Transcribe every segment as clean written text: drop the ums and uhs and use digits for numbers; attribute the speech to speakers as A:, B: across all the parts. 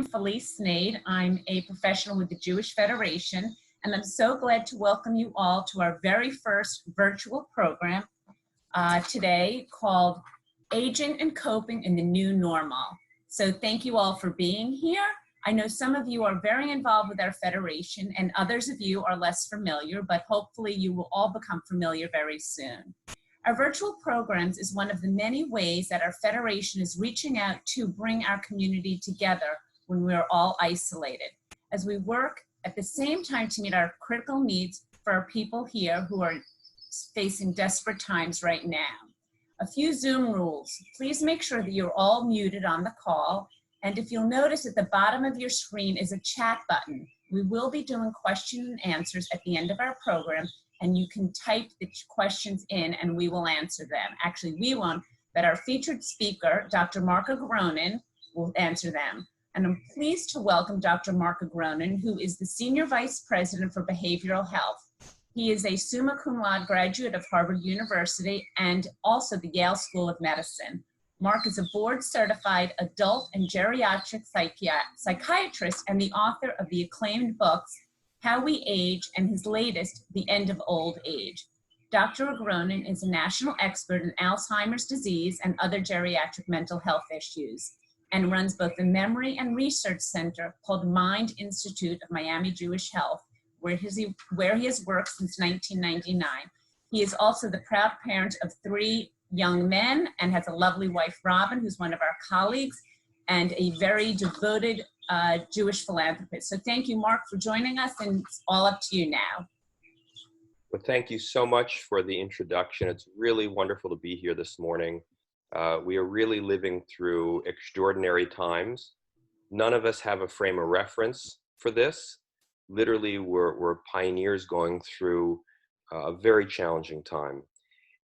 A: Felice Snade. I'm a professional with the Jewish Federation, and I'm so glad to welcome you all to our very first virtual program today called Aging and Coping in the New Normal. So thank you all for being here. I know some of you are very involved with our federation and others of you are less familiar, but hopefully you will all become familiar very soon. Our virtual programs is one of the many ways that our federation is reaching out to bring our community together when we are all isolated, as we work at the same time to meet our critical needs for our people here who are facing desperate times right now. A few Zoom rules. Please make sure that you're all muted on the call. And if you'll notice at the bottom of your screen is a chat button. We will be doing question and answers at the end of our program, and you can type the questions in and we will answer them. Actually, we won't, but our featured speaker, Dr. Marc Agronin, will answer them. And I'm pleased to welcome Dr. Marc Agronin, who is the Senior Vice President for Behavioral Health. He is a summa cum laude graduate of Harvard University and also the Yale School of Medicine. Marc is a board-certified adult and geriatric psychiatrist and the author of the acclaimed books, How We Age, and his latest, The End of Old Age. Dr. Agronin is a national expert in Alzheimer's disease and other geriatric mental health issues, and runs both the Memory and Research Center called Mind Institute of Miami Jewish Health, where he has worked since 1999. He is also the proud parent of 3 young men and has a lovely wife, Robin, who's one of our colleagues, and a very devoted Jewish philanthropist. So thank you, Marc, for joining us, and it's all up to you now.
B: Well, thank you so much for the introduction. It's really wonderful to be here this morning. We are really living through extraordinary times. None of us have a frame of reference for this. Literally, we're pioneers going through a very challenging time.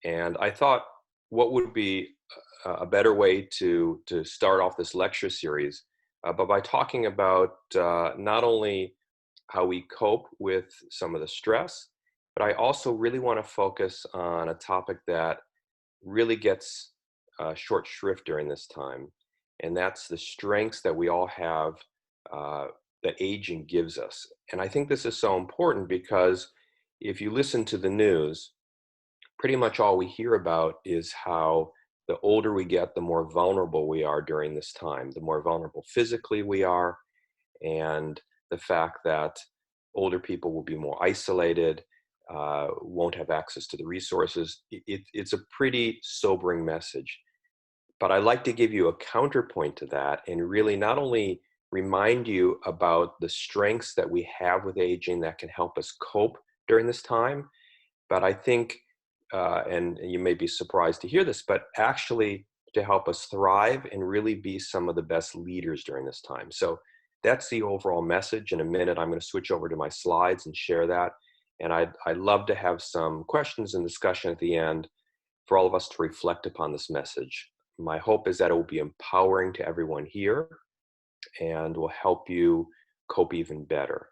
B: And I thought, what would be a better way to start off this lecture series, but by talking about not only how we cope with some of the stress, but I also really want to focus on a topic that really gets short shrift during this time, and that's the strengths that we all have that aging gives us. And I think this is so important because if you listen to the news, pretty much all we hear about is how the older we get, the more vulnerable we are during this time, the more vulnerable physically we are, and the fact that older people will be more isolated, won't have access to the resources. It's a pretty sobering message. But I'd like to give you a counterpoint to that and really not only remind you about the strengths that we have with aging that can help us cope during this time, but I think, and you may be surprised to hear this, but actually to help us thrive and really be some of the best leaders during this time. So that's the overall message. In a minute, I'm going to switch over to my slides and share that. And I'd love to have some questions and discussion at the end for all of us to reflect upon this message. My hope is that it will be empowering to everyone here and will help you cope even better.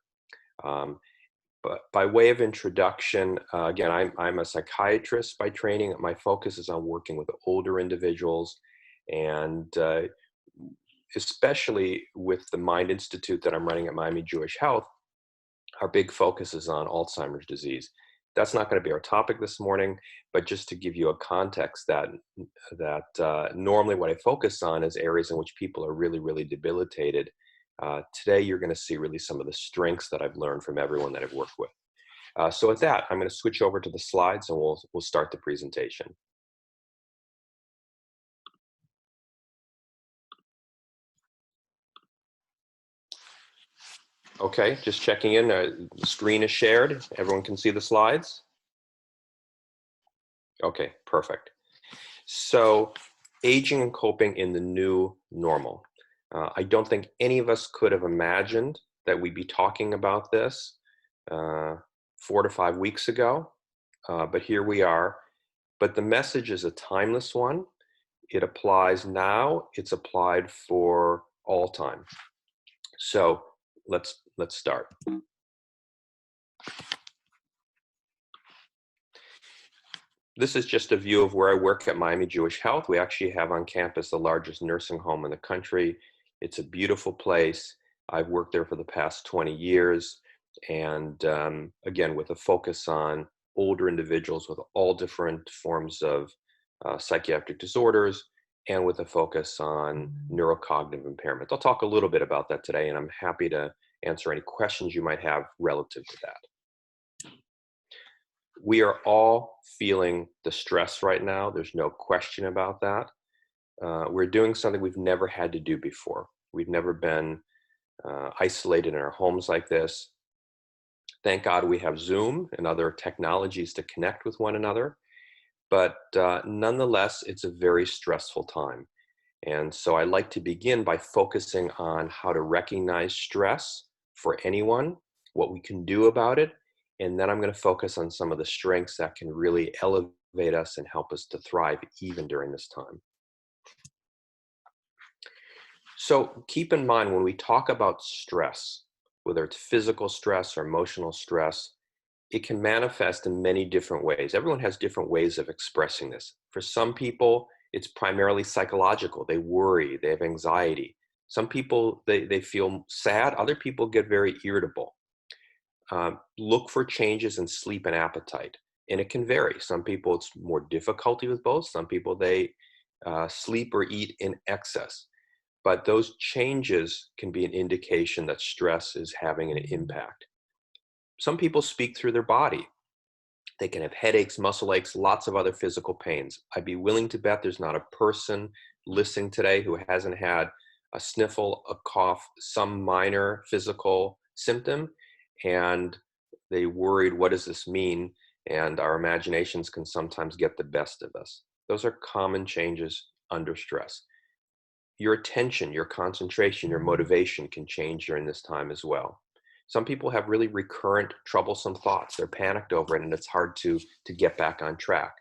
B: But by way of introduction, again, I'm a psychiatrist by training. My focus is on working with older individuals, and especially with the Mind Institute that I'm running at Miami Jewish Health, our big focus is on Alzheimer's disease. That's not going to be our topic this morning, but just to give you a context that normally what I focus on is areas in which people are really, really debilitated. Today, you're going to see really some of the strengths that I've learned from everyone that I've worked with. So with that, I'm going to switch over to the slides and we'll start the presentation. Okay, just checking in. The screen is shared. Everyone can see the slides? Okay, perfect. So, aging and coping in the new normal. I don't think any of us could have imagined that we'd be talking about this 4 to 5 weeks ago, but here we are. But the message is a timeless one. It applies now. It's applied for all time. So let's start. This is just a view of where I work at Miami Jewish Health. We actually have on campus the largest nursing home in the country. It's a beautiful place. I've worked there for the past 20 years. And again, with a focus on older individuals with all different forms of psychiatric disorders, and with a focus on neurocognitive impairment. I'll talk a little bit about that today, and I'm happy to answer any questions you might have relative to that. We are all feeling the stress right now. There's no question about that. We're doing something we've never had to do before. We've never been isolated in our homes like this. Thank God we have Zoom and other technologies to connect with one another. But nonetheless, it's a very stressful time. And so I like to begin by focusing on how to recognize stress for anyone, what we can do about it, and then I'm going to focus on some of the strengths that can really elevate us and help us to thrive even during this time. So keep in mind, when we talk about stress, whether it's physical stress or emotional stress, it can manifest in many different ways. Everyone has different ways of expressing this. For some people, it's primarily psychological. They worry, they have anxiety. Some people, they feel sad. Other people get very irritable. Look for changes in sleep and appetite. And it can vary. Some people, it's more difficulty with both. Some people, they sleep or eat in excess. But those changes can be an indication that stress is having an impact. Some people speak through their body. They can have headaches, muscle aches, lots of other physical pains. I'd be willing to bet there's not a person listening today who hasn't had a sniffle, a cough, some minor physical symptom, and they worried, what does this mean? And our imaginations can sometimes get the best of us. Those are common changes under stress. Your attention, your concentration, your motivation can change during this time as well. Some people have really recurrent troublesome thoughts. They're panicked over it and it's hard to get back on track.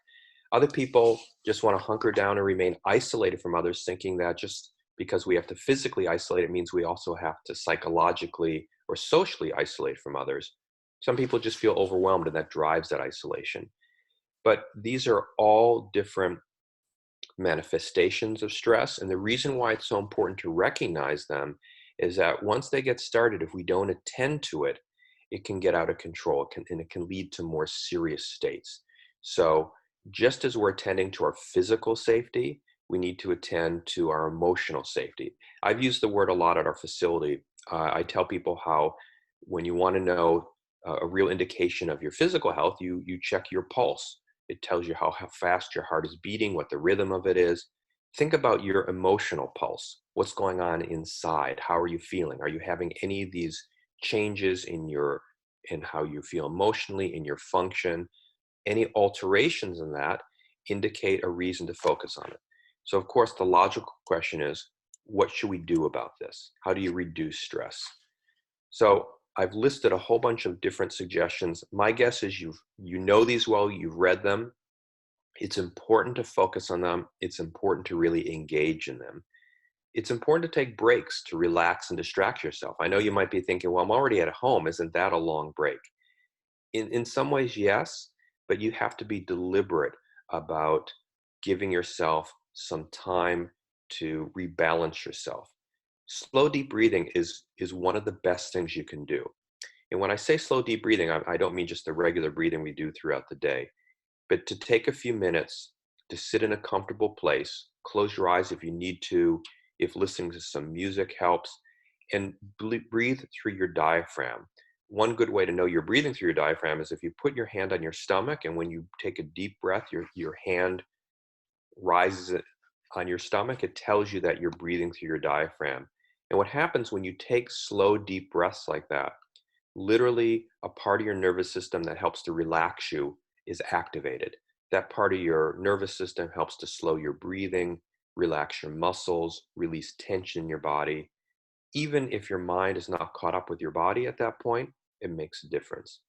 B: Other people just want to hunker down and remain isolated from others, thinking that just because we have to physically isolate, it means we also have to psychologically or socially isolate from others. Some people just feel overwhelmed and that drives that isolation. But these are all different manifestations of stress. And the reason why it's so important to recognize them is that once they get started, if we don't attend to it, it can get out of control and it can lead to more serious states. So just as we're attending to our physical safety, we need to attend to our emotional safety. I've used the word a lot at our facility. I tell people how when you want to know a real indication of your physical health, you check your pulse. It tells you how fast your heart is beating, what the rhythm of it is. Think about your emotional pulse. What's going on inside? How are you feeling? Are you having any of these changes in how you feel emotionally, in your function? Any alterations in that indicate a reason to focus on it. So of course, the logical question is, what should we do about this? How do you reduce stress? So I've listed a whole bunch of different suggestions. My guess is you know these well, you've read them. It's important to focus on them. It's important to really engage in them. It's important to take breaks to relax and distract yourself. I know you might be thinking, well, I'm already at home. Isn't that a long break? In some ways, yes, but you have to be deliberate about giving yourself some time to rebalance yourself. Slow, deep breathing is one of the best things you can do. And when I say slow, deep breathing, I don't mean just the regular breathing we do throughout the day, but to take a few minutes to sit in a comfortable place, close your eyes if you need to, if listening to some music helps, and breathe through your diaphragm. One good way to know you're breathing through your diaphragm is if you put your hand on your stomach, and when you take a deep breath, your hand rises on your stomach. It tells you that you're breathing through your diaphragm. And what happens when you take slow, deep breaths like that, literally a part of your nervous system that helps to relax you is activated. That part of your nervous system helps to slow your breathing, relax your muscles, release tension in your body. Even if your mind is not caught up with your body at that point, it makes a difference.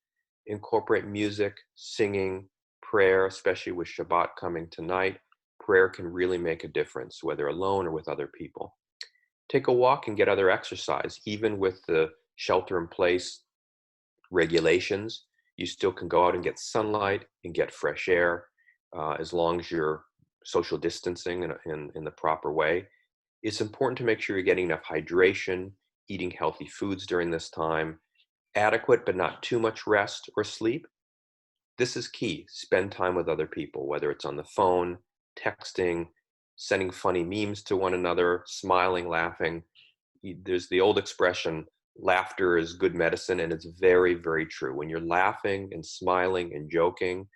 B: Incorporate music, singing, prayer, especially with Shabbat coming tonight. Prayer can really make a difference, whether alone or with other people. Take a walk and get other exercise. Even with the shelter-in-place regulations, you still can go out and get sunlight and get fresh air, as long as you're social distancing in the proper way. It's important to make sure you're getting enough hydration, eating healthy foods during this time, adequate but not too much rest or sleep. This is key. Spend time with other people, whether it's on the phone, texting, sending funny memes to one another, smiling, laughing. There's the old expression, laughter is good medicine, and it's very, very true. When you're laughing and smiling and joking,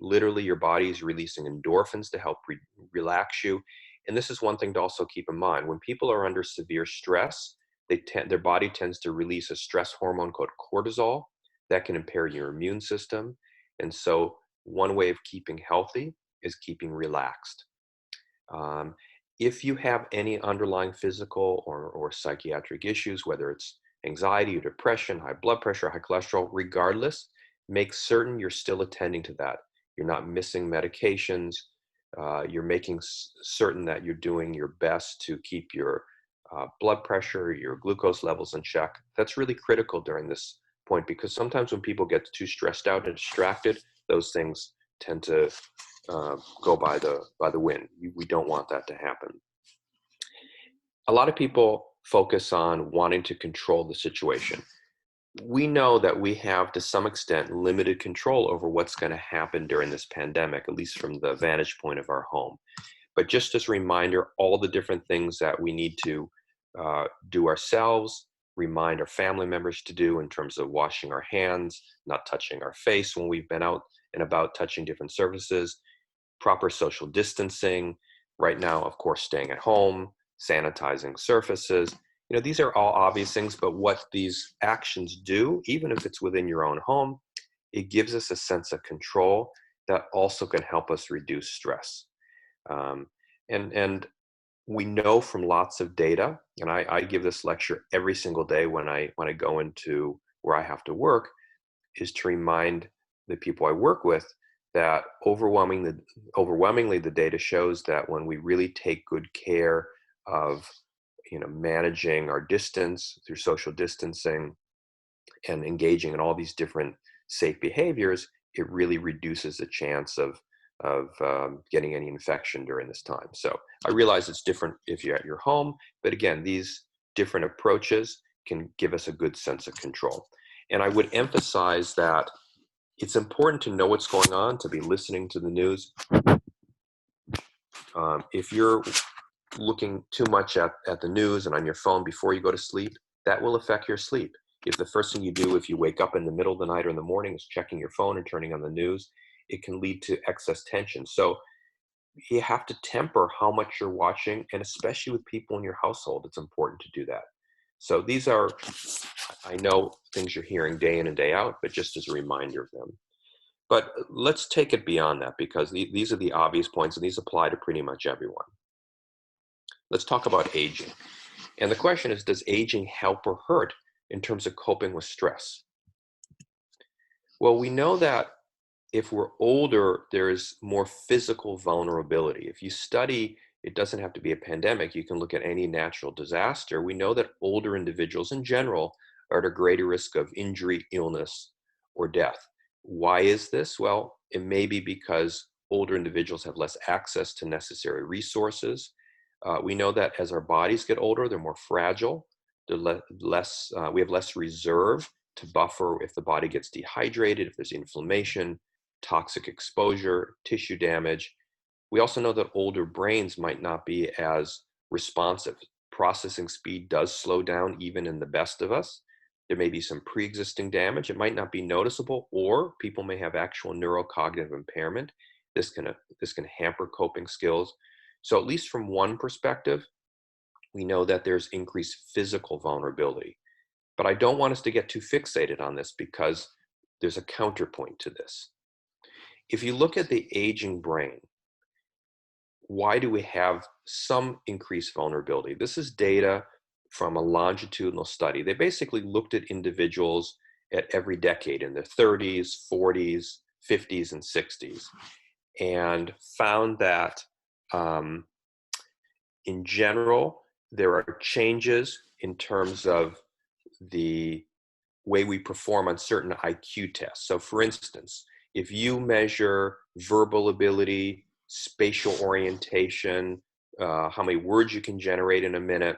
B: literally your body is releasing endorphins to help relax you. And this is one thing to also keep in mind. When people are under severe stress, their body tends to release a stress hormone called cortisol that can impair your immune system. And so one way of keeping healthy is keeping relaxed. If you have any underlying physical or psychiatric issues, whether it's anxiety or depression, high blood pressure, high cholesterol, regardless, make certain you're still attending to that. You're not missing medications. You're making certain that you're doing your best to keep your blood pressure, your glucose levels in check. That's really critical during this point, because sometimes when people get too stressed out and distracted, those things tend to go by the wind. We don't want that to happen. A lot of people focus on wanting to control the situation. We know that we have, to some extent, limited control over what's going to happen during this pandemic, at least from the vantage point of our home. But just as a reminder, all the different things that we need to do ourselves, remind our family members to do in terms of washing our hands, not touching our face when we've been out and about, touching different surfaces, proper social distancing. Right now, of course, staying at home, sanitizing surfaces. These are all obvious things, but what these actions do, even if it's within your own home, it gives us a sense of control that also can help us reduce stress. And we know from lots of data, and I give this lecture every single day when I go into where I have to work, is to remind the people I work with that overwhelmingly the data shows that when we really take good care of managing our distance through social distancing and engaging in all these different safe behaviors, it really reduces the chance of getting any infection during this time. So I realize it's different if you're at your home, but again, these different approaches can give us a good sense of control. And I would emphasize that it's important to know what's going on, to be listening to the news. If you're looking too much at the news and on your phone before you go to sleep, that will affect your sleep. If the first thing you do if you wake up in the middle of the night or in the morning is checking your phone and turning on the news, it can lead to excess tension. So you have to temper how much you're watching, and especially with people in your household, it's important to do that. So these are, I know, things you're hearing day in and day out, but just as a reminder of them. But let's take it beyond that, because these are the obvious points, and these apply to pretty much everyone. Let's talk about aging. And the question is, does aging help or hurt in terms of coping with stress? Well, we know that if we're older, there is more physical vulnerability. If you study, it doesn't have to be a pandemic, you can look at any natural disaster. We know that older individuals in general are at a greater risk of injury, illness, or death. Why is this? Well, it may be because older individuals have less access to necessary resources. We know that as our bodies get older, they're more fragile. We have less reserve to buffer if the body gets dehydrated, if there's inflammation, toxic exposure, tissue damage. We also know that older brains might not be as responsive. Processing speed does slow down even in the best of us. There may be some pre-existing damage. It might not be noticeable, or people may have actual neurocognitive impairment. This can hamper coping skills. So at least from one perspective, we know that there's increased physical vulnerability. But I don't want us to get too fixated on this, because there's a counterpoint to this. If you look at the aging brain, why do we have some increased vulnerability? This is data from a longitudinal study. They basically looked at individuals at every decade in their 30s, 40s, 50s, and 60s, and found that in general, there are changes in terms of the way we perform on certain IQ tests. So for instance, if you measure verbal ability, spatial orientation, how many words you can generate in a minute.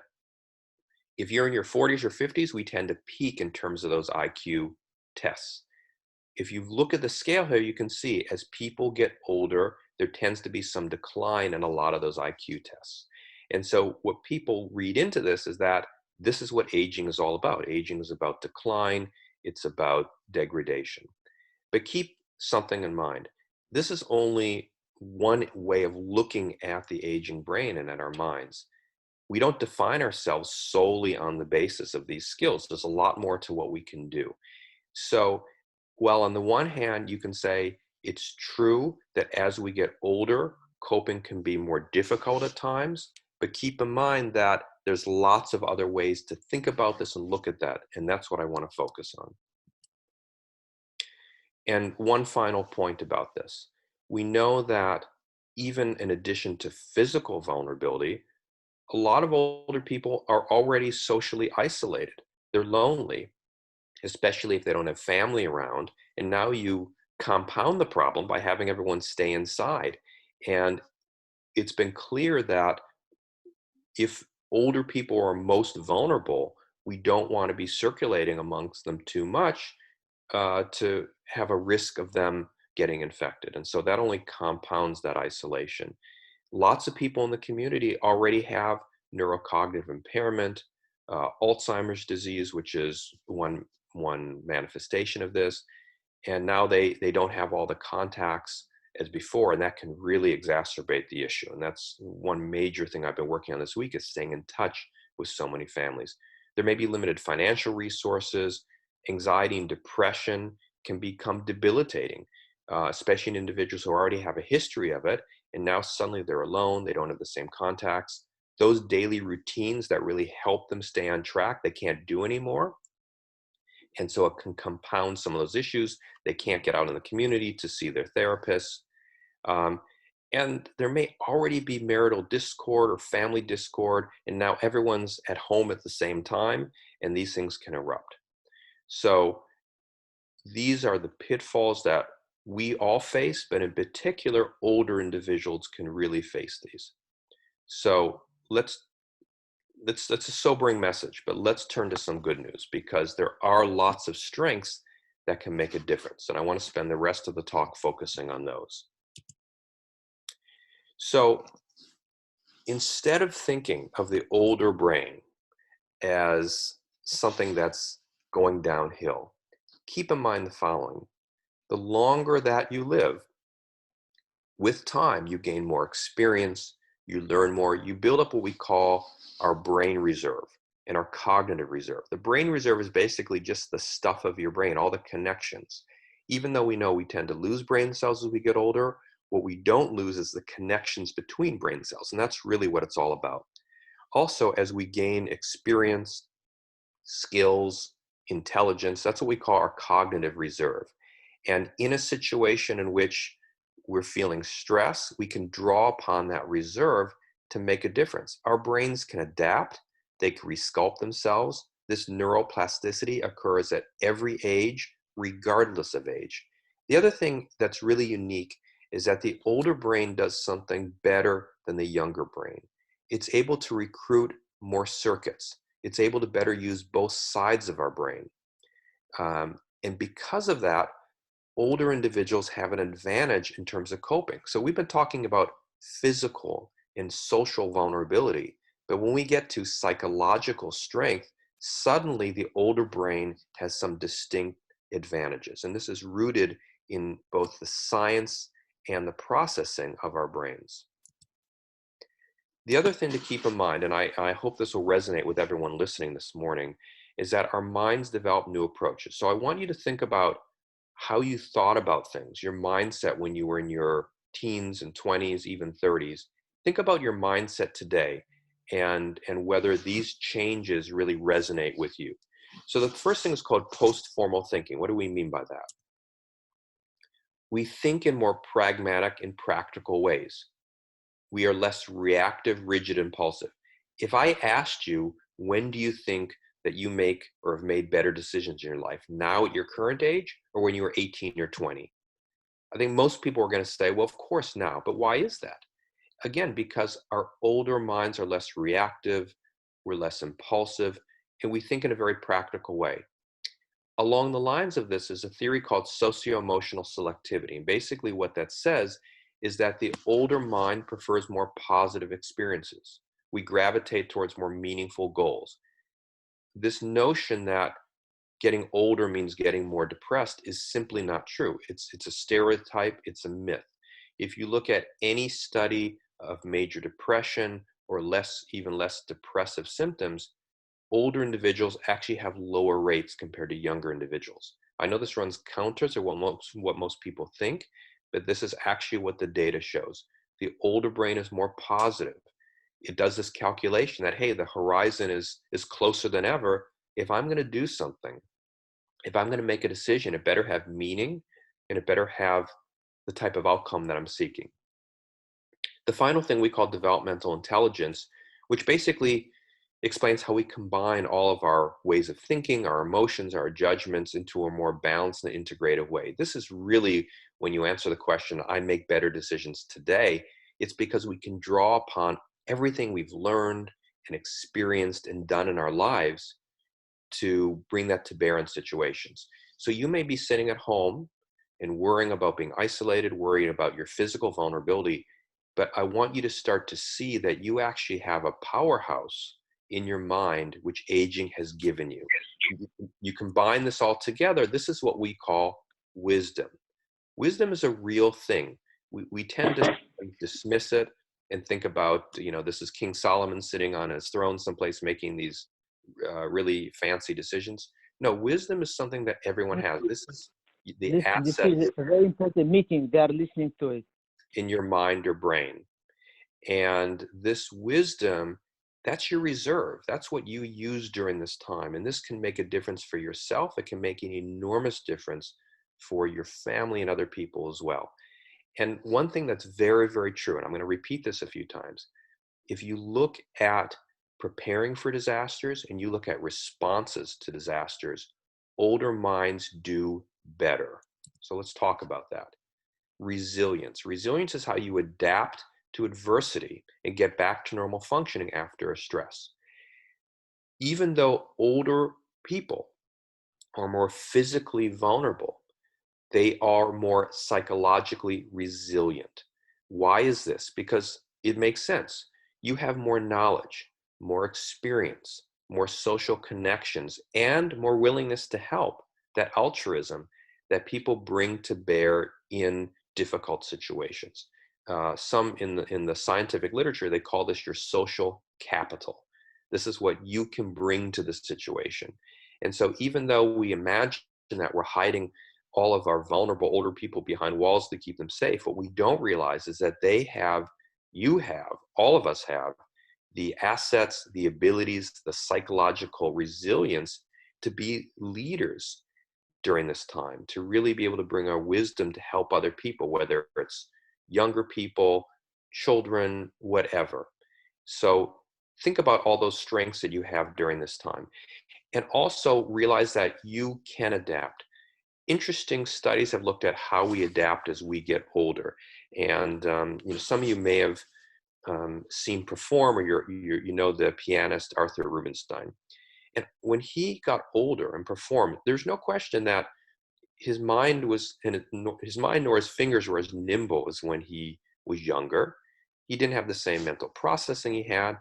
B: If you're in your 40s or 50s, we tend to peak in terms of those IQ tests. If you look at the scale here, you can see as people get older, there tends to be some decline in a lot of those IQ tests. And so what people read into this is that this is what aging is all about. Aging is about decline. It's about degradation. But keep something in mind. This is only one way of looking at the aging brain and at our minds. We don't define ourselves solely on the basis of these skills. There's a lot more to what we can do. So, while on the one hand, you can say it's true that as we get older, coping can be more difficult at times, but keep in mind that there's lots of other ways to think about this and look at that. And that's what I want to focus on. And one final point about this. We know that even in addition to physical vulnerability, a lot of older people are already socially isolated. They're lonely, especially if they don't have family around. And now you compound the problem by having everyone stay inside. And it's been clear that if older people are most vulnerable, we don't want to be circulating amongst them too much to have a risk of them getting infected. And so that only compounds that isolation. Lots of people in the community already have neurocognitive impairment, Alzheimer's disease, which is one manifestation of this. And now they don't have all the contacts as before, and that can really exacerbate the issue. And that's one major thing I've been working on this week, is staying in touch with so many families. There may be limited financial resources. Anxiety and depression can become debilitating, especially in individuals who already have a history of it, and now suddenly they're alone, they don't have the same contacts. Those daily routines that really help them stay on track, they can't do anymore. And so it can compound some of those issues. They can't get out in the community to see their therapists. And there may already be marital discord or family discord, and now everyone's at home at the same time, and these things can erupt. So these are the pitfalls that we all face, but in particular, older individuals can really face these. So that's a sobering message, but let's turn to some good news, because there are lots of strengths that can make a difference. And I want to spend the rest of the talk focusing on those. So instead of thinking of the older brain as something that's going downhill, keep in mind the following. The longer that you live, with time, you gain more experience, you learn more, you build up what we call our brain reserve and our cognitive reserve. The brain reserve is basically just the stuff of your brain, all the connections. Even though we know we tend to lose brain cells as we get older, what we don't lose is the connections between brain cells, and that's really what it's all about. Also, as we gain experience, skills, intelligence, that's what we call our cognitive reserve. And in a situation in which we're feeling stress, we can draw upon that reserve to make a difference. Our brains can adapt, they can resculpt themselves. This neuroplasticity occurs at every age, regardless of age. The other thing that's really unique is that the older brain does something better than the younger brain. It's able to recruit more circuits. It's able to better use both sides of our brain. And because of that, older individuals have an advantage in terms of coping. So we've been talking about physical and social vulnerability, but when we get to psychological strength, suddenly the older brain has some distinct advantages. And this is rooted in both the science and the processing of our brains. The other thing to keep in mind, and I hope this will resonate with everyone listening this morning, is that our minds develop new approaches. So I want you to think about how you thought about things, your mindset when you were in your teens and 20s, even 30s. Think about your mindset today and whether these changes really resonate with you. So the first thing is called post-formal thinking. What do we mean by that? We think in more pragmatic and practical ways. We are less reactive, rigid, impulsive. If I asked you, when do you think that you make or have made better decisions in your life, now at your current age or when you were 18 or 20? I think most people are going to say, well, of course now, but why is that? Again, because our older minds are less reactive, we're less impulsive, and we think in a very practical way. Along the lines of this is a theory called socio-emotional selectivity. And basically what that says is that the older mind prefers more positive experiences. We gravitate towards more meaningful goals. This notion that getting older means getting more depressed is simply not true. It's a stereotype, it's a myth. If you look at any study of major depression or even less depressive symptoms, older individuals actually have lower rates compared to younger individuals. I know this runs counter to what most people think, but this is actually what the data shows. The older brain is more positive. It does this calculation that, hey, the horizon is closer than ever. If I'm going to do something, if I'm going to make a decision, it better have meaning and it better have the type of outcome that I'm seeking. The final thing we call developmental intelligence, which basically explains how we combine all of our ways of thinking, our emotions, our judgments into a more balanced and integrative way. This is really, when you answer the question, I make better decisions today, it's because we can draw upon everything we've learned and experienced and done in our lives to bring that to bear in situations. So you may be sitting at home and worrying about being isolated, worrying about your physical vulnerability, but I want you to start to see that you actually have a powerhouse in your mind, which aging has given you. You combine this all together, this is what we call wisdom. Wisdom is a real thing. We tend to dismiss it and think about, this is King Solomon sitting on his throne someplace making these really fancy decisions. No, wisdom is something that everyone has. This is the
C: This
B: asset
C: is a very important meeting. They are listening to it.
B: in your mind or brain. And this wisdom, that's your reserve. That's what you use during this time. And this can make a difference for yourself. It can make an enormous difference for your family and other people as well. And one thing that's very, very true, and I'm going to repeat this a few times, if you look at preparing for disasters and you look at responses to disasters, older minds do better. So let's talk about that. Resilience. Resilience is how you adapt to adversity and get back to normal functioning after a stress. Even though older people are more physically vulnerable, they are more psychologically resilient. Why is this? Because it makes sense. You have more knowledge, more experience, more social connections, and more willingness to help, that altruism that people bring to bear in difficult situations. Some in the scientific literature, they call this your social capital. This is what you can bring to the situation. And so even though we imagine that we're hiding all of our vulnerable older people behind walls to keep them safe, what we don't realize is that you have, all of us have, the assets, the abilities, the psychological resilience to be leaders during this time, to really be able to bring our wisdom to help other people, whether it's younger people, children, whatever. So think about all those strengths that you have during this time. And also realize that you can adapt. Interesting studies have looked at how we adapt as we get older. And some of you may have seen perform, or you know the pianist Arthur Rubinstein. And when he got older and performed, there's no question that his mind nor his fingers were as nimble as when he was younger. He didn't have the same mental processing he had,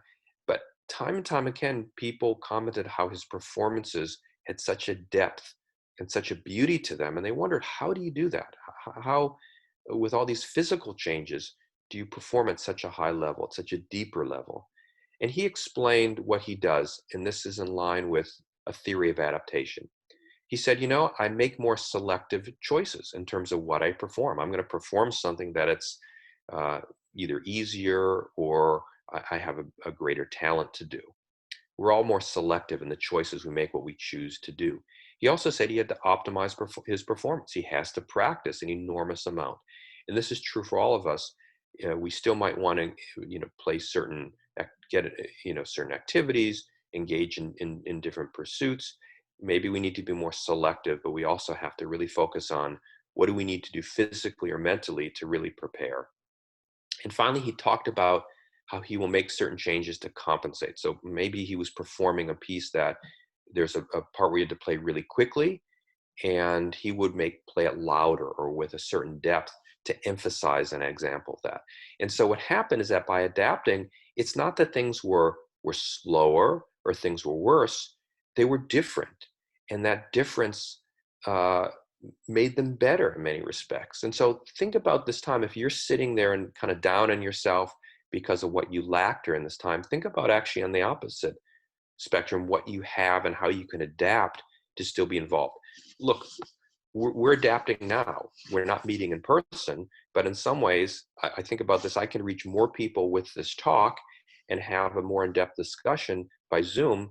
B: but time and time again, people commented how his performances had such a depth and such a beauty to them. And they wondered, how do you do that? How, with all these physical changes, do you perform at such a high level, at such a deeper level? And he explained what he does, and this is in line with a theory of adaptation. He said, I make more selective choices in terms of what I perform. I'm going to perform something that it's either easier or I have a greater talent to do. We're all more selective in the choices we make, what we choose to do. He also said he had to optimize his performance. He has to practice an enormous amount. And this is true for all of us. We still might want to, play certain activities, engage in different pursuits. Maybe we need to be more selective, but we also have to really focus on what do we need to do physically or mentally to really prepare. And finally, he talked about how he will make certain changes to compensate. So maybe he was performing a piece that there's a part where you had to play really quickly, and he would play it louder or with a certain depth to emphasize an example of that. And so what happened is that by adapting, it's not that things were slower or things were worse, they were different. And that difference made them better in many respects. And so think about this time, if you're sitting there and kind of down on yourself because of what you lacked during this time, think about actually on the opposite spectrum, what you have and how you can adapt to still be involved. Look, we're adapting now. We're not meeting in person, but in some ways, I think about this, I can reach more people with this talk and have a more in-depth discussion by Zoom.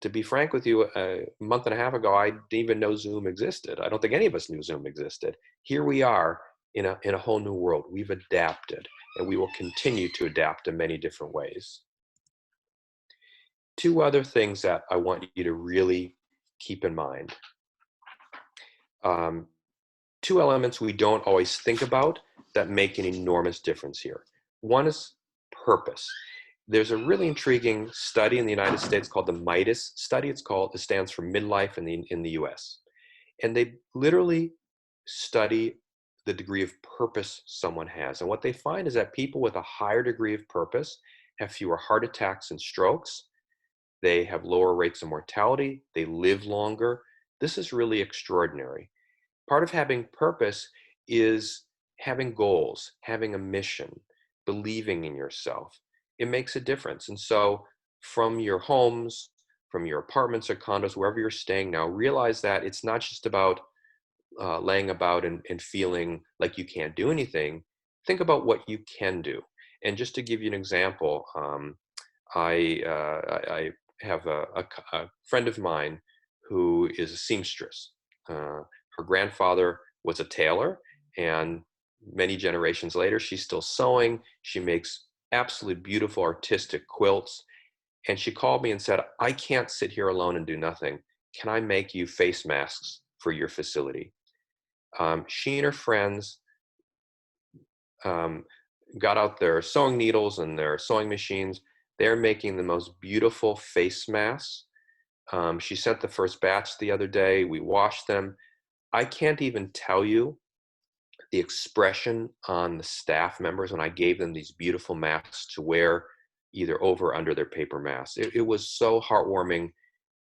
B: To be frank with you, a month and a half ago, I didn't even know Zoom existed. I don't think any of us knew Zoom existed. Here we are in a whole new world. We've adapted, and we will continue to adapt in many different ways. Two other things that I want you to really keep in mind. Two elements we don't always think about that make an enormous difference here. One is purpose. There's a really intriguing study in the United States called the MIDAS study. It stands for midlife in the US. And they literally study the degree of purpose someone has. And what they find is that people with a higher degree of purpose have fewer heart attacks and strokes. They have lower rates of mortality. They live longer. This is really extraordinary. Part of having purpose is having goals, having a mission, believing in yourself. It makes a difference. And so from your homes, from your apartments or condos, wherever you're staying now, realize that it's not just about laying about and feeling like you can't do anything. Think about what you can do. And just to give you an example, I have a friend of mine who is a seamstress. Her grandfather was a tailor, and many generations later, she's still sewing. She makes absolutely beautiful artistic quilts. And she called me and said, I can't sit here alone and do nothing. Can I make you face masks for your facility? She and her friends got out their sewing needles and their sewing machines. They're making the most beautiful face masks. She sent the first batch the other day. We washed them. I can't even tell you the expression on the staff members when I gave them these beautiful masks to wear either over or under their paper masks. It was so heartwarming.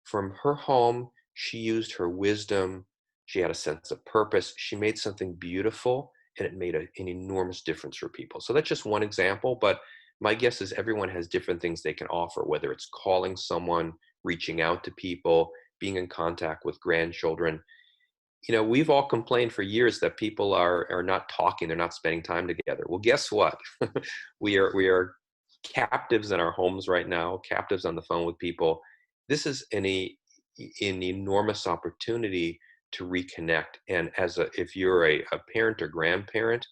B: From her home, she used her wisdom. She had a sense of purpose. She made something beautiful, and it made an enormous difference for people. So that's just one example, but my guess is everyone has different things they can offer, whether it's calling someone, reaching out to people, being in contact with grandchildren. You know, we've all complained for years that people are not talking, they're not spending time together. Well, guess what? we are captives in our homes right now, captives on the phone with people. This is an enormous opportunity to reconnect. And if you're a parent or grandparent,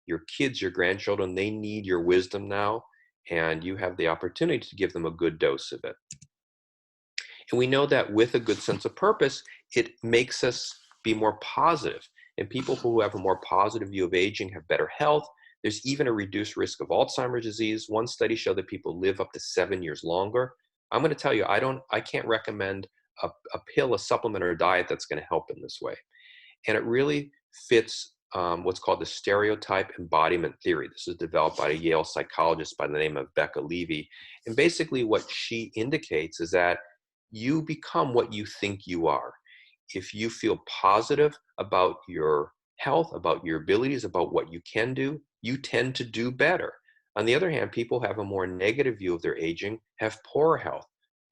B: your kids, your grandchildren, they need your wisdom now, and you have the opportunity to give them a good dose of it. And we know that with a good sense of purpose, it makes us be more positive. And people who have a more positive view of aging have better health. There's even a reduced risk of Alzheimer's disease. One study showed that people live up to 7 years longer. I'm going to tell you, I can't recommend a pill, a supplement, or a diet that's going to help in this way. And it really fits what's called the stereotype embodiment theory. This is developed by a Yale psychologist by the name of Becca Levy. And basically what she indicates is that you become what you think you are. If you feel positive about your health, about your abilities, about what you can do, you tend to do better. On the other hand, people who have a more negative view of their aging have poorer health,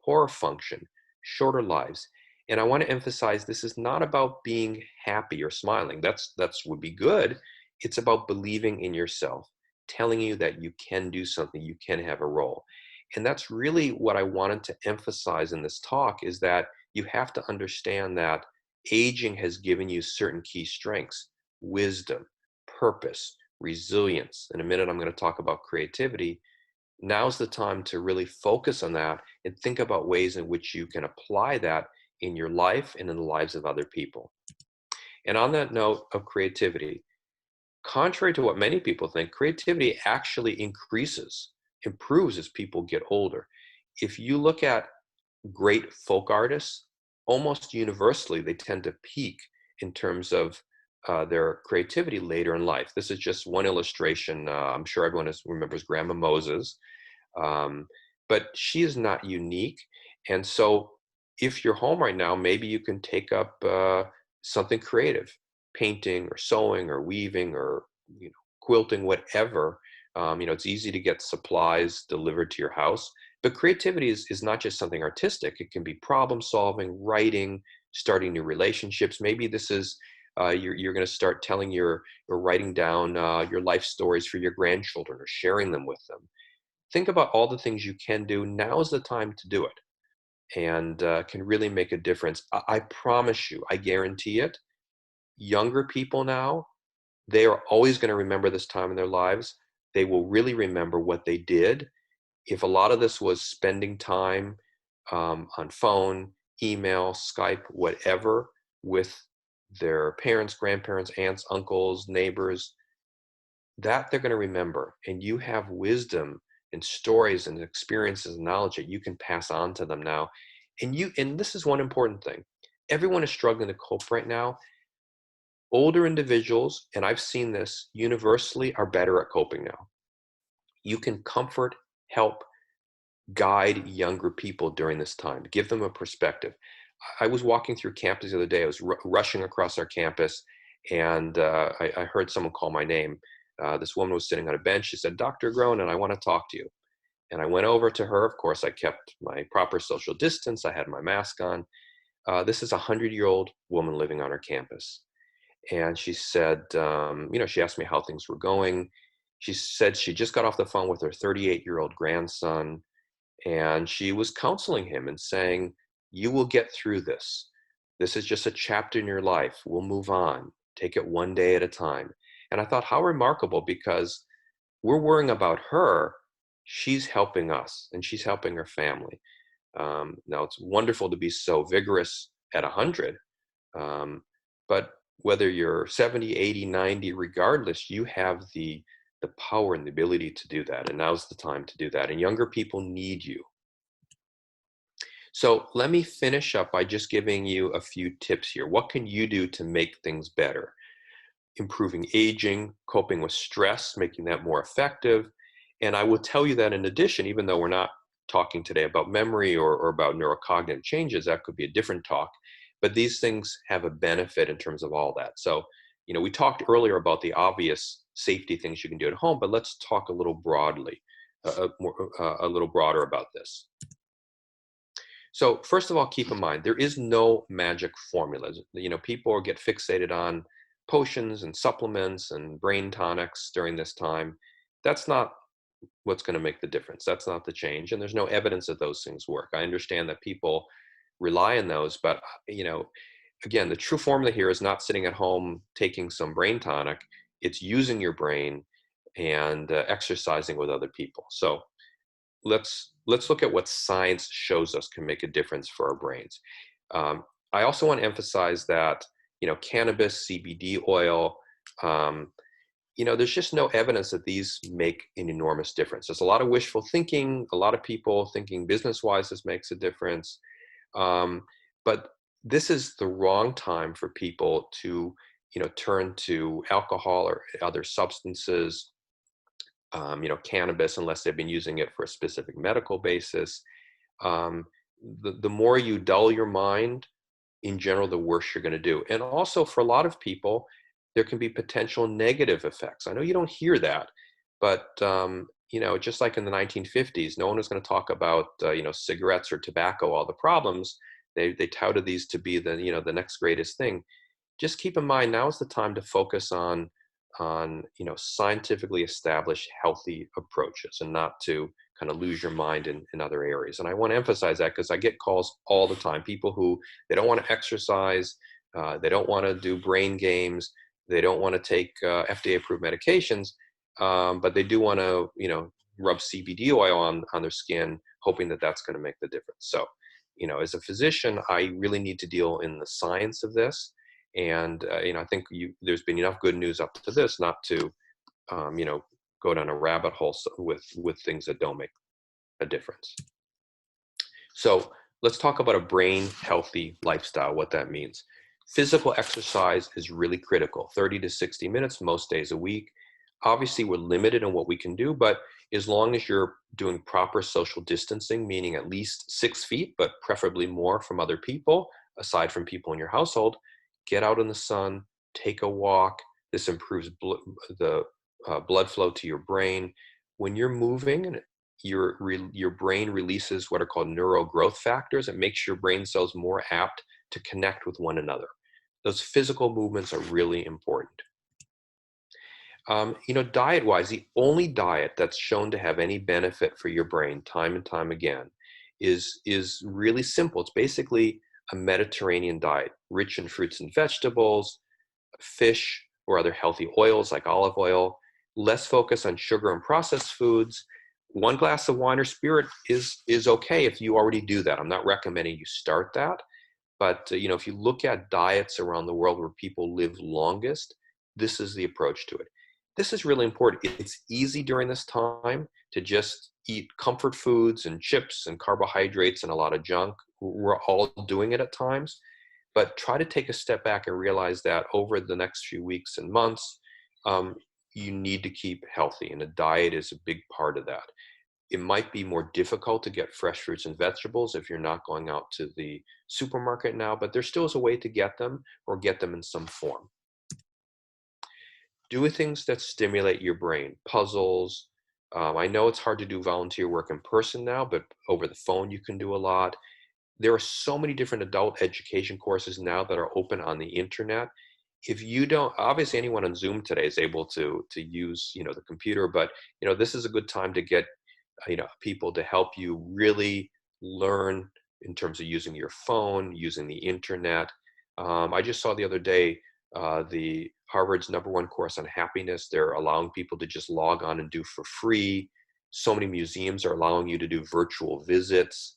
B: poorer function, shorter lives. And I want to emphasize this is not about being happy or smiling. That's would be good. It's about believing in yourself, telling you that you can do something, you can have a role. And that's really what I wanted to emphasize in this talk, is that you have to understand that aging has given you certain key strengths: wisdom, purpose, resilience. In a minute, I'm going to talk about creativity. Now's the time to really focus on that and think about ways in which you can apply that in your life and in the lives of other people. And on that note of creativity, contrary to what many people think, creativity actually improves as people get older. If you look at great folk artists, almost universally, they tend to peak in terms of their creativity later in life. This is just one illustration. I'm sure everyone remembers Grandma Moses, but she is not unique. And so if you're home right now, maybe you can take up something creative, painting or sewing or weaving or quilting, whatever. It's easy to get supplies delivered to your house. But creativity is not just something artistic. It can be problem solving, writing, starting new relationships. Maybe this is you're going to start telling or writing down your life stories for your grandchildren or sharing them with them. Think about all the things you can do. Now is the time to do it, and can really make a difference. I promise you, I guarantee it. Younger people now, they are always going to remember this time in their lives. They will really remember what they did. If a lot of this was spending time on phone, email, Skype, whatever, with their parents, grandparents, aunts, uncles, neighbors, that they're going to remember. And you have wisdom and stories and experiences and knowledge that you can pass on to them now. And this is one important thing. Everyone is struggling to cope right now. Older individuals, and I've seen this universally, are better at coping now. You can comfort, help, guide younger people during this time, give them a perspective. I was walking through campus the other day. I was rushing across our campus, and I heard someone call my name. This woman was sitting on a bench. She said, "Dr. Agronin, I want to talk to you." And I went over to her. Of course, I kept my proper social distance. I had my mask on. This is a 100-year-old woman living on our campus. And she said, she asked me how things were going. She said she just got off the phone with her 38-year-old grandson, and she was counseling him and saying, "You will get through this. This is just a chapter in your life. We'll move on. Take it one day at a time." And I thought, how remarkable, because we're worrying about her. She's helping us, and she's helping her family. Now, it's wonderful to be so vigorous at 100, but whether you're 70, 80, 90, regardless, you have the power and the ability to do that. And now's the time to do that. And younger people need you. So let me finish up by just giving you a few tips here. What can you do to make things better? Improving aging, coping with stress, making that more effective. And I will tell you that in addition, even though we're not talking today about memory or about neurocognitive changes, that could be a different talk. But these things have a benefit in terms of all that. So, we talked earlier about the obvious safety things you can do at home, but let's talk a little broadly, a little broader about this. So first of all, keep in mind, there is no magic formula. People get fixated on potions and supplements and brain tonics during this time. That's not what's going to make the difference. That's not the change. And there's no evidence that those things work. I understand that people rely on those, but again, the true formula here is not sitting at home taking some brain tonic. It's using your brain and exercising with other people. So let's look at what science shows us can make a difference for our brains. I also want to emphasize that cannabis, CBD oil, there's just no evidence that these make an enormous difference. There's a lot of wishful thinking, a lot of people thinking business-wise this makes a difference. But this is the wrong time for people to, turn to alcohol or other substances, cannabis, unless they've been using it for a specific medical basis. The more you dull your mind, in general, the worse you're going to do. And also for a lot of people, there can be potential negative effects. I know you don't hear that, but just like in the 1950s, no one was going to talk about cigarettes or tobacco, all the problems. They touted these to be the next greatest thing. Just keep in mind, now is the time to focus on scientifically established healthy approaches, and not to kind of lose your mind in other areas. And I want to emphasize that because I get calls all the time, people who they don't want to exercise, they don't want to do brain games, they don't want to take FDA approved medications, but they do want to rub CBD oil on their skin, hoping that that's going to make the difference. So as a physician, I really need to deal in the science of this. And, I think there's been enough good news up to this not to, go down a rabbit hole with things that don't make a difference. So let's talk about a brain healthy lifestyle, what that means. Physical exercise is really critical, 30 to 60 minutes most days a week. Obviously, we're limited in what we can do, but as long as you're doing proper social distancing, meaning at least 6 feet, but preferably more from other people, aside from people in your household, get out in the sun, take a walk. This improves the blood flow to your brain. When you're moving, your brain releases what are called neural growth factors. It makes your brain cells more apt to connect with one another. Those physical movements are really important. Diet-wise, the only diet that's shown to have any benefit for your brain time and time again is really simple. It's basically a Mediterranean diet, rich in fruits and vegetables, fish, or other healthy oils like olive oil, less focus on sugar and processed foods. One glass of wine or spirit is okay if you already do that. I'm not recommending you start that, but if you look at diets around the world where people live longest, this is the approach to it. This is really important. It's easy during this time to just eat comfort foods and chips and carbohydrates and a lot of junk. We're all doing it at times, but try to take a step back and realize that over the next few weeks and months, you need to keep healthy, and a diet is a big part of that. It might be more difficult to get fresh fruits and vegetables if you're not going out to the supermarket now, but there still is a way to get them or get them in some form. Do things that stimulate your brain, puzzles. I know it's hard to do volunteer work in person now, but over the phone you can do a lot. There are so many different adult education courses now that are open on the internet. If you don't, obviously anyone on Zoom today is able to use, the computer, but, this is a good time to get, people to help you really learn in terms of using your phone, using the internet. I just saw the other day, the Harvard's #1 course on happiness. They're allowing people to just log on and do for free. So many museums are allowing you to do virtual visits.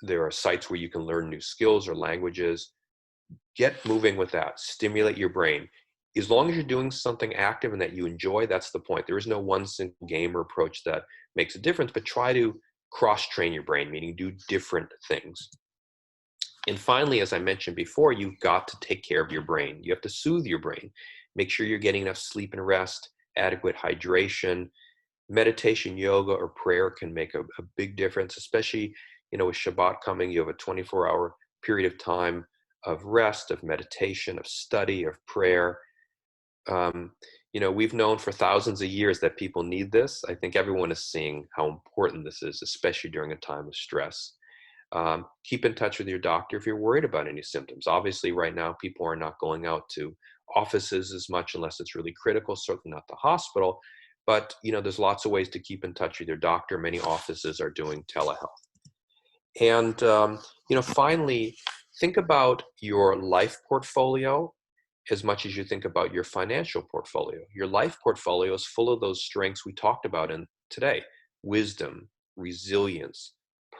B: There are sites where you can learn new skills or languages. Get moving with that. Stimulate your brain. As long as you're doing something active and that you enjoy, that's the point. There is no one single game or approach that makes a difference, but try to cross-train your brain, meaning do different things. And finally, as I mentioned before, you've got to take care of your brain. You have to soothe your brain. Make sure you're getting enough sleep and rest, adequate hydration. Meditation, yoga, or prayer can make a big difference, especially, with Shabbat coming. You have a 24-hour period of time of rest, of meditation, of study, of prayer. We've known for thousands of years that people need this. I think everyone is seeing how important this is, especially during a time of stress. Keep in touch with your doctor if you're worried about any symptoms. Obviously, right now, people are not going out to offices as much unless it's really critical, certainly not the hospital. But, there's lots of ways to keep in touch with your doctor. Many offices are doing telehealth. And, finally, think about your life portfolio as much as you think about your financial portfolio. Your life portfolio is full of those strengths we talked about in today: wisdom, resilience,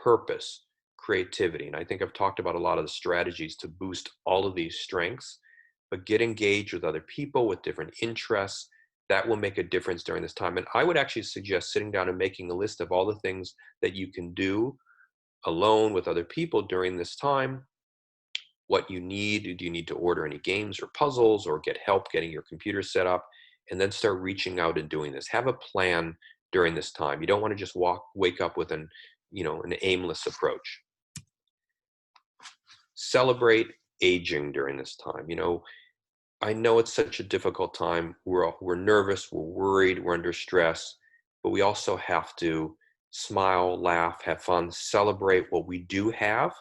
B: purpose, creativity. And I think I've talked about a lot of the strategies to boost all of these strengths, but get engaged with other people with different interests. That will make a difference during this time. And I would actually suggest sitting down and making a list of all the things that you can do alone with other people during this time. What you need. Do you need to order any games or puzzles or get help getting your computer set up? And then start reaching out and doing this. Have a plan during this time. You don't want to just wake up with an aimless approach. Celebrate aging during this time. I know it's such a difficult time. We're nervous, we're worried, we're under stress, but we also have to smile, laugh, have fun, celebrate what we do have,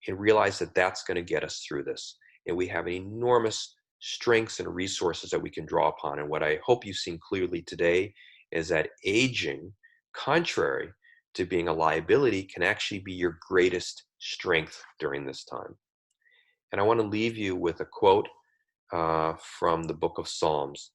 B: and realize that that's going to get us through this. And we have enormous strengths and resources that we can draw upon. And what I hope you've seen clearly today is that aging, contrary to being a liability, can actually be your greatest strength during this time. And I want to leave you with a quote from the book of Psalms.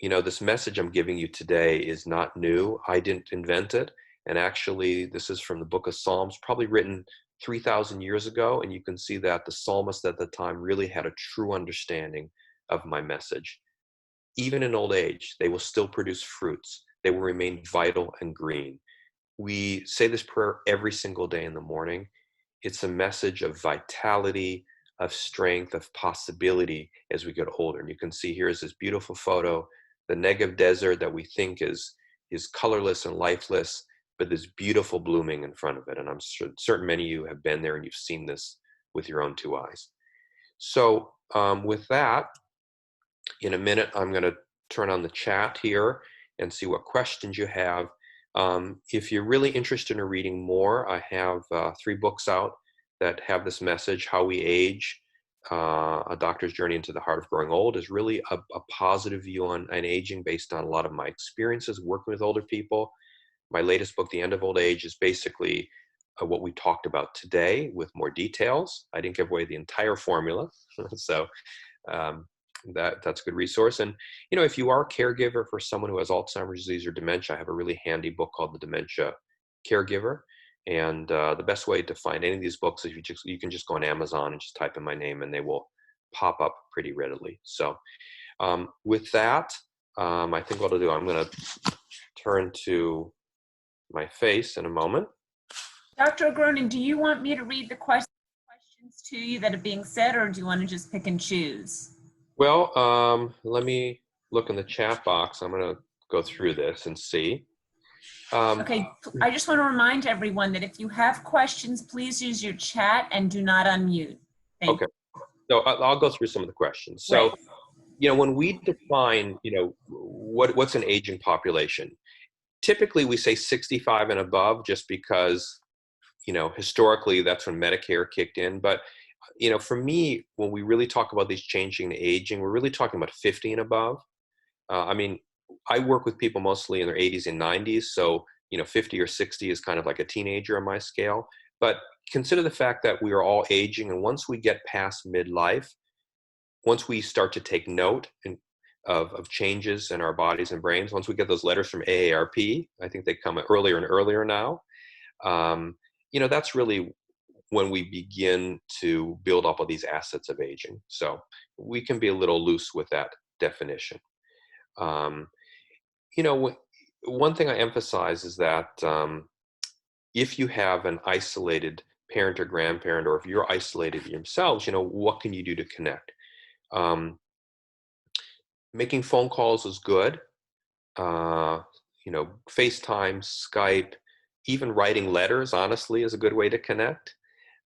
B: This message I'm giving you today is not new. I didn't invent it. And actually, this is from the book of Psalms, probably written 3,000 years ago, and you can see that the psalmists at the time really had a true understanding of my message. Even in old age, they will still produce fruits. They will remain vital and green. We say this prayer every single day in the morning. It's a message of vitality, of strength, of possibility as we get older. And you can see here is this beautiful photo, the Negev desert that we think is colorless and lifeless, but there's beautiful blooming in front of it. And I'm certain many of you have been there and you've seen this with your own two eyes. So with that, in a minute, I'm going to turn on the chat here and see what questions you have. If you're really interested in reading more, I have 3 books out that have this message, How We Age, A Doctor's Journey into the Heart of Growing Old, is really a positive view on aging based on a lot of my experiences working with older people. My latest book, The End of Old Age, is basically what we talked about today with more details. I didn't give away the entire formula, so that's a good resource. And if you are a caregiver for someone who has Alzheimer's disease or dementia, I have a really handy book called The Dementia Caregiver. And the best way to find any of these books is you can just go on Amazon and just type in my name and they will pop up pretty readily. So with that, I think what I'll do, I'm going to turn to my face in a moment.
A: Dr. Agronin, do you want me to read the questions to you that are being said, or do you want to just pick and choose?
B: Well, let me look in the chat box. I'm going to go through this and see.
A: Okay, I just want to remind everyone that if you have questions, please use your chat and do not unmute.
B: Okay, so I'll go through some of the questions. So,
A: Right.
B: When we define, what's an aging population, typically we say 65 and above just because, historically that's when Medicare kicked in. But, for me, when we really talk about these changing aging, we're really talking about 50 and above. I work with people mostly in their 80s and 90s. So, 50 or 60 is kind of like a teenager on my scale. But consider the fact that we are all aging. And once we get past midlife, once we start to take note of changes in our bodies and brains, once we get those letters from AARP, I think they come earlier and earlier now, that's really when we begin to build up all these assets of aging. So we can be a little loose with that definition. One thing I emphasize is that if you have an isolated parent or grandparent, or if you're isolated yourselves, what can you do to connect? Making phone calls is good. FaceTime, Skype, even writing letters, honestly, is a good way to connect.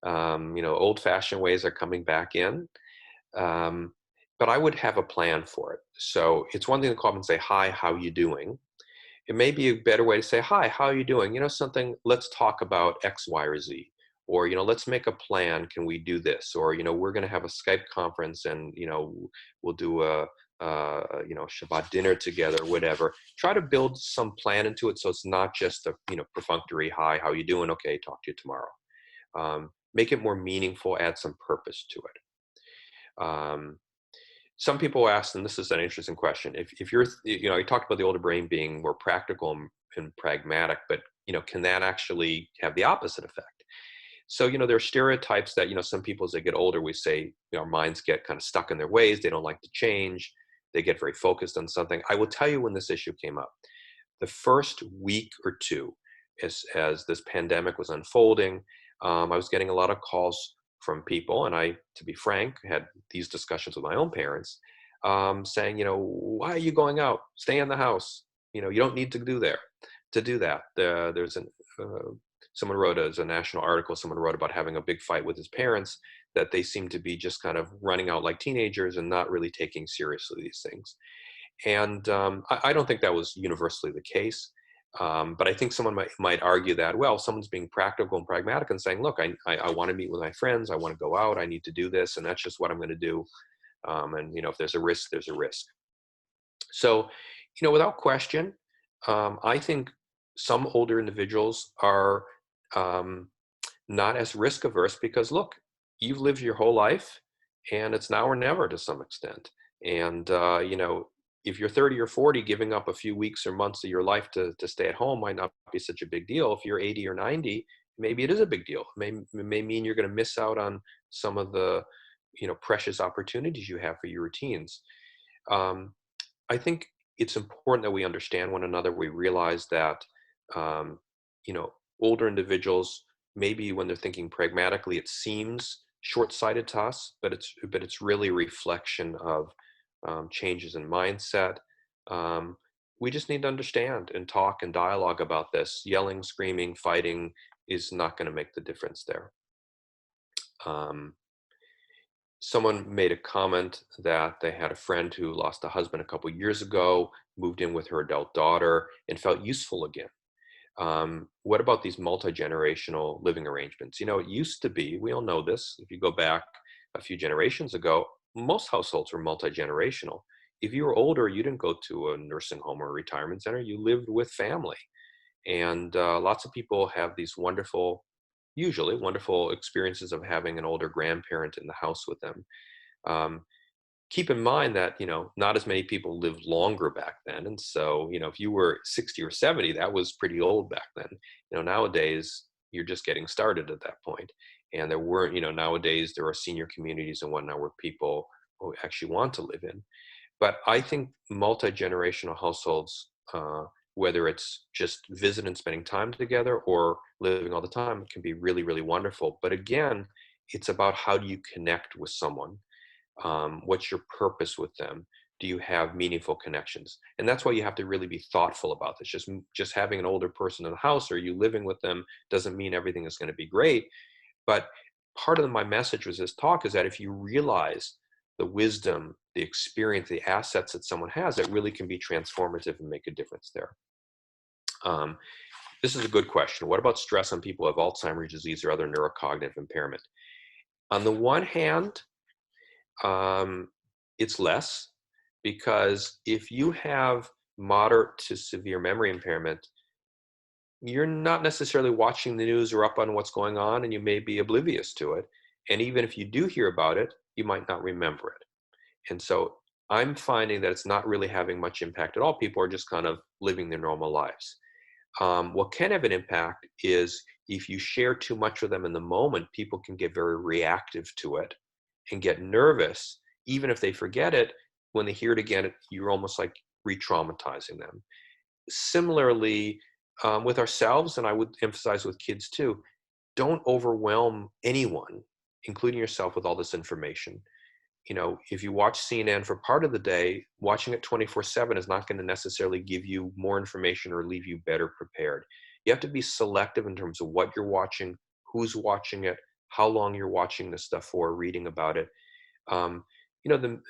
B: Old-fashioned ways are coming back in. But I would have a plan for it. So it's one thing to call them and say, hi, how you doing? It may be a better way to say, hi, how are you doing? Let's talk about X, Y, or Z. Or, let's make a plan. Can we do this? Or, we're going to have a Skype conference and, we'll do a Shabbat dinner together, whatever. Try to build some plan into it so it's not just a, perfunctory, hi, how you doing? Okay, talk to you tomorrow. Make it more meaningful, add some purpose to it. Some people ask, and this is an interesting question, if you're, you talked about the older brain being more practical and pragmatic, but, can that actually have the opposite effect? So, there are stereotypes that, some people as they get older, we say, our minds get kind of stuck in their ways. They don't like to change. They get very focused on something. I will tell you when this issue came up. The first week or two, as this pandemic was unfolding, I was getting a lot of calls from people, and I, to be frank, had these discussions with my own parents, saying, why are you going out? Stay in the house. You don't need to do that. There's someone wrote as a national article, someone wrote about having a big fight with his parents, that they seem to be just kind of running out like teenagers and not really taking seriously these things. And I don't think that was universally the case. But I think someone might argue that, well, someone's being practical and pragmatic and saying, look, I want to meet with my friends. I want to go out. I need to do this. And that's just what I'm going to do. And, if there's a risk, there's a risk. So, without question, I think some older individuals are not as risk averse because, look, you've lived your whole life and it's now or never to some extent. And, if you're 30 or 40, giving up a few weeks or months of your life to stay at home might not be such a big deal. If you're 80 or 90, maybe it is a big deal. It may mean you're going to miss out on some of the, precious opportunities you have for your routines. Um, I think it's important that we understand one another. We realize that, um, older individuals, maybe when they're thinking pragmatically, it seems short-sighted to us, but it's really a reflection of changes in mindset. Um, we just need to understand and talk and dialogue about this. Yelling, screaming, fighting is not going to make the difference there. Um, Someone made a comment that they had a friend who lost a husband a couple years ago, moved in with her adult daughter, and felt useful again. What about these multi-generational living arrangements? It used to be, we all know this, if you go back a few generations ago, most households were multi-generational. If you were older, you didn't go to a nursing home or a retirement center, you lived with family. And lots of people have these usually wonderful experiences of having an older grandparent in the house with them. Um, Keep in mind that, not as many people lived longer back then. And so, if you were 60 or 70, that was pretty old back then. Nowadays, you're just getting started at that point. And there weren't, nowadays there are senior communities and whatnot where people who actually want to live in. But I think multi-generational households, whether it's just visiting, spending time together, or living all the time, can be really, really wonderful. But again, it's about how do you connect with someone? What's your purpose with them? Do you have meaningful connections? And that's why you have to really be thoughtful about this. Just having an older person in the house or you living with them doesn't mean everything is going to be great. But part of my message with this talk is that if you realize the wisdom, the experience, the assets that someone has, it really can be transformative and make a difference there. This is a good question. What about stress on people who have Alzheimer's disease or other neurocognitive impairment? On the one hand, it's less, because if you have moderate to severe memory impairment, you're not necessarily watching the news or up on what's going on, and you may be oblivious to it. And even if you do hear about it, you might not remember it. And so I'm finding that it's not really having much impact at all. People are just kind of living their normal lives. What can have an impact is if you share too much with them in the moment, people can get very reactive to it and get nervous. Even if they forget it, when they hear it again, you're almost like re-traumatizing them. Similarly, with ourselves, and I would emphasize with kids too, don't overwhelm anyone, including yourself, with all this information. If you watch CNN for part of the day, watching it 24/7 is not going to necessarily give you more information or leave you better prepared. You have to be selective in terms of what you're watching, who's watching it, how long you're watching this stuff for, reading about it. Um, you know,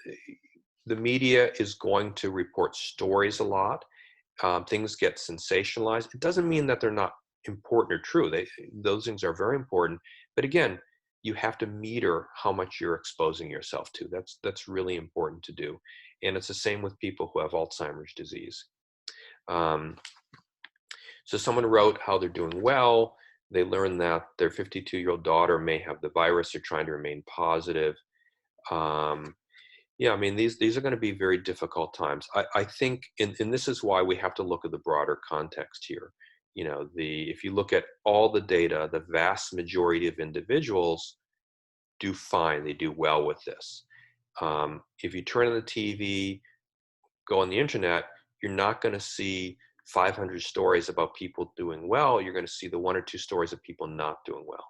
B: the media is going to report stories a lot. Things get sensationalized. It doesn't mean that they're not important or true. Those things are very important. But again, you have to meter how much you're exposing yourself to. That's really important to do. And it's the same with people who have Alzheimer's disease. So someone wrote how they're doing well. They learned that their 52-year-old daughter may have the virus. They're trying to remain positive. Yeah, I mean, these are going to be very difficult times. I think, and this is why we have to look at the broader context here. If you look at all the data, the vast majority of individuals do fine. They do well with this. If you turn on the TV, go on the internet, you're not going to see 500 stories about people doing well. You're going to see the one or two stories of people not doing well.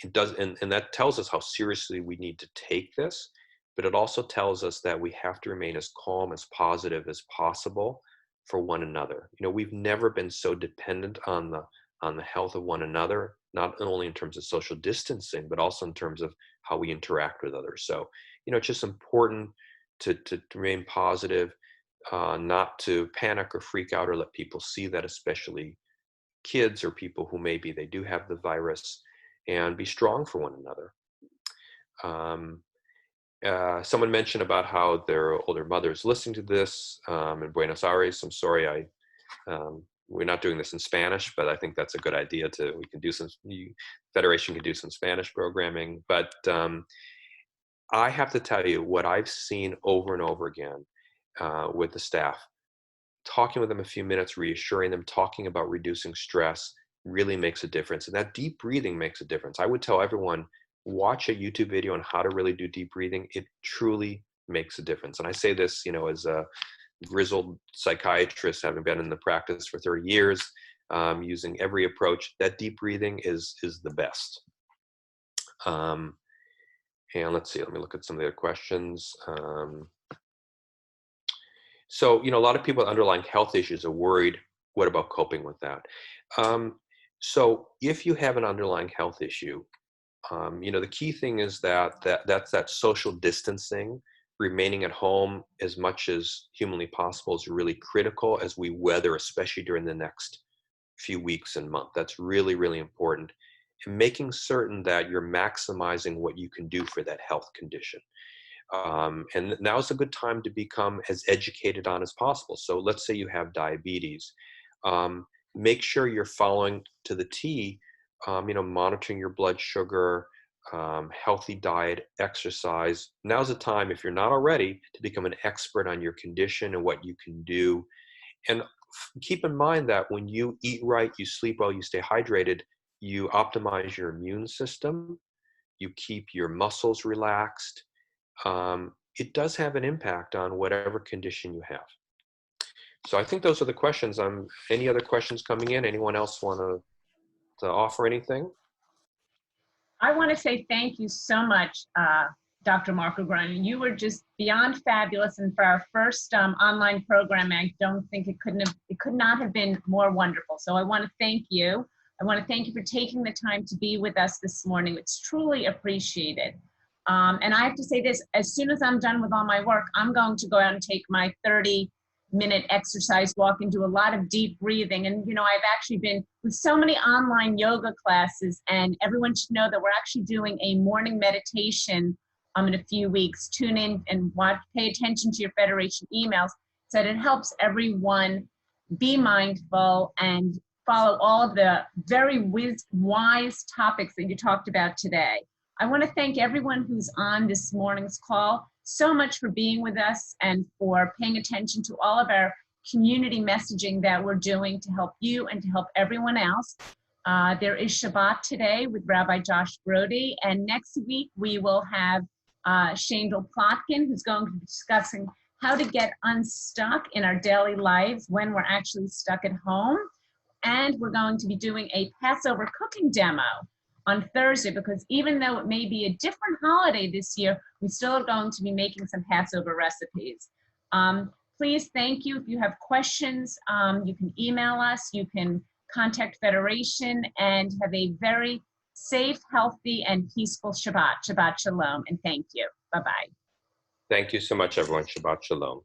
B: It does, and that tells us how seriously we need to take this. But it also tells us that we have to remain as calm, as positive as possible for one another. We've never been so dependent on the health of one another, not only in terms of social distancing, but also in terms of how we interact with others. So, it's just important to remain positive, not to panic or freak out or let people see that, especially kids or people who maybe they do have the virus, and be strong for one another. Someone mentioned about how their older mother is listening to this in Buenos Aires. I'm sorry, we're not doing this in Spanish, but I think that's a good idea. We can do Federation can do some Spanish programming. But I have to tell you what I've seen over and over again with the staff. Talking with them a few minutes, reassuring them, talking about reducing stress, really makes a difference. And that deep breathing makes a difference. I would tell everyone, watch a YouTube video on how to really do deep breathing. It truly makes a difference. And I say this, as a grizzled psychiatrist, having been in the practice for 30 years, using every approach, that deep breathing is the best. And let's see, let me look at some of the other questions. So, a lot of people with underlying health issues are worried, what about coping with that? So if you have an underlying health issue, the key thing is that's that social distancing, remaining at home as much as humanly possible is really critical as we weather, especially during the next few weeks and months. That's really, really important. And making certain that you're maximizing what you can do for that health condition. And now is a good time to become as educated on as possible. So let's say you have diabetes. Make sure you're following to the T, monitoring your blood sugar, healthy diet, exercise. Now's the time, if you're not already, to become an expert on your condition and what you can do. And keep in mind that when you eat right, you sleep well, you stay hydrated, you optimize your immune system, you keep your muscles relaxed. It does have an impact on whatever condition you have. So I think those are the questions. Any other questions coming in? Anyone else want to offer anything?
A: I want to say thank you so much, Dr. Marc Agronin. You were just beyond fabulous, and for our first online program, I don't think it could not have been more wonderful. So I want to thank you. I want to thank you for taking the time to be with us this morning. It's truly appreciated. And I have to say this, as soon as I'm done with all my work, I'm going to go out and take my 30-minute exercise walk and do a lot of deep breathing. And, I've actually been with so many online yoga classes, and everyone should know that we're actually doing a morning meditation in a few weeks. Tune in and pay attention to your Federation emails so that it helps everyone be mindful and follow all of the very wise topics that you talked about today. I want to thank everyone who's on this morning's call so much for being with us and for paying attention to all of our community messaging that we're doing to help you and to help everyone else. There is Shabbat today with Rabbi Josh Brody, and next week we will have Shandel Plotkin, who's going to be discussing how to get unstuck in our daily lives when we're actually stuck at home. And we're going to be doing a Passover cooking demo on Thursday, because even though it may be a different holiday this year, we still are going to be making some Passover recipes. Please, thank you. If you have questions, you can email us, you can contact Federation, and have a very safe, healthy, and peaceful Shabbat. Shabbat Shalom, and thank you. Bye-bye.
B: Thank you so much, everyone. Shabbat Shalom.